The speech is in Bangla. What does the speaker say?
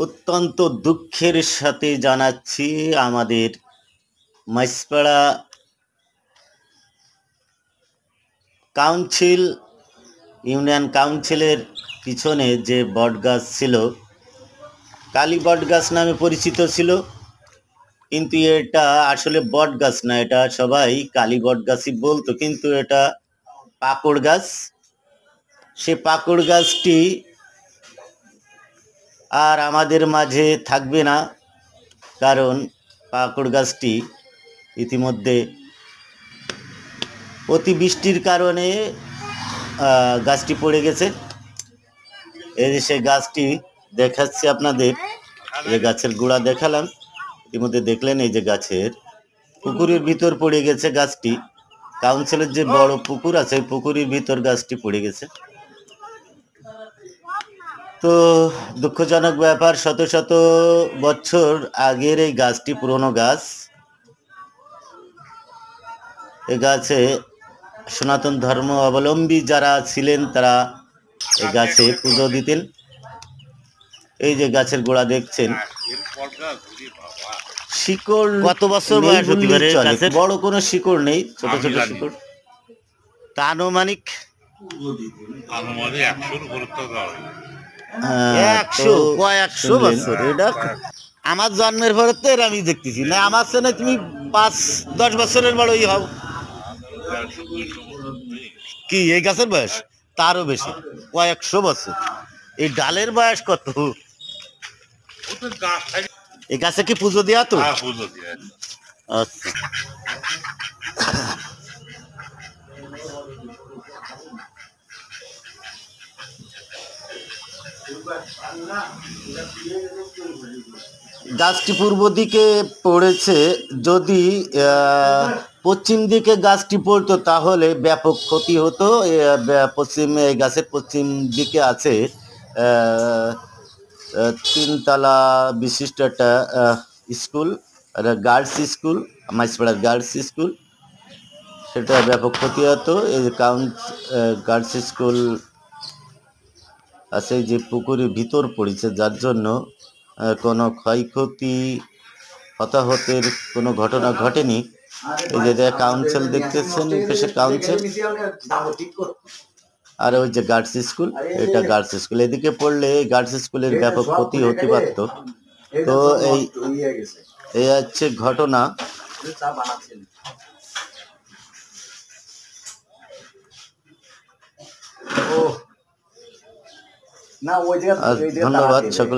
অত্যন্ত দুঃখের সাথে জানাচ্ছি আমাদের মাইসপাড়া কাউন্সিল ইউনিয়ন কাউন্সিলের পিছনে যে বটগাছ ছিল, কালী বটগাছ নামে পরিচিত ছিল, কিন্তু এটা আসলে বটগাছ না, এটা সবাই কালী বটগাছই বলতো, কিন্তু এটা পাকড় গাছ। সে পাকড় গাছটি আর আমাদের মাঝে থাকবে না, কারণ পাকড় গাছটি ইতিমধ্যে অতিবৃষ্টির কারণে গাছটি পড়ে গেছে। এই যে সেই গাছটি দেখাচ্ছি আপনাদের, যে গাছের গোড়া দেখালাম, ইতিমধ্যে দেখলেন এই যে গাছের পুকুরের ভিতর পড়ে গেছে গাছটি। কাউন্সিলের যে বড় পুকুর আছে, পুকুরের ভিতর গাছটি পড়ে গেছে। তো দুঃখজনক ব্যাপার, শত শত বছর আগের এই গাছটি, পুরনো গাছ। এই গাছে সনাতন ধর্ম অবলম্বী যারা ছিলেন তারা এই গাছে পুজো দিতেন। এই যে গাছের গোড়া দেখছেন, শিকড় কত বছর বয়স হতে পারে গাছের? বড় কোনো শিকড় নেই, ছোট ছোট শিকড়। তা আনুমানিক 100 বছর। এটা আমার জন্মের পরে তো এর আমি দেখতেছি না, আমার সঙ্গে তুমি 5-10 বছরের বড়ই হও। কি এই গাছের বয়স? তারও বেশি, 100 বছর। এই ডালের বয়স কত? এই গাছে কি পুজো দেওয়া? তো আচ্ছা, গাছটি পূর্ব দিকে পড়েছে। যদি পশ্চিম দিকে গাছটি পড়তো তাহলে ব্যাপক ক্ষতি হতো। পশ্চিমে এই গাছের পশ্চিম দিকে আছে 3 তলা বিশিষ্ট একটা স্কুল, গার্লস স্কুল, মাইসপাড়ার গার্লস স্কুল। সেটা ব্যাপক ক্ষতি হতো। এই যে গার্লস স্কুল আছে যে পুকুরের ভিতর পড়েছে, যার জন্য কোনো ক্ষয়ক্ষতি হতাহতের কোনো ঘটনা ঘটেনি। এই যে কাউন্সিল দেখতেছেন, কাউন্সিল, আর ওই যে গার্লস স্কুল, এটা গার্লস স্কুল। এদিকে পড়লে গার্লস স্কুলের ব্যাপক ক্ষতি হতে পারত। তো এই হচ্ছে ঘটনা। ধন্যবাদ সকল।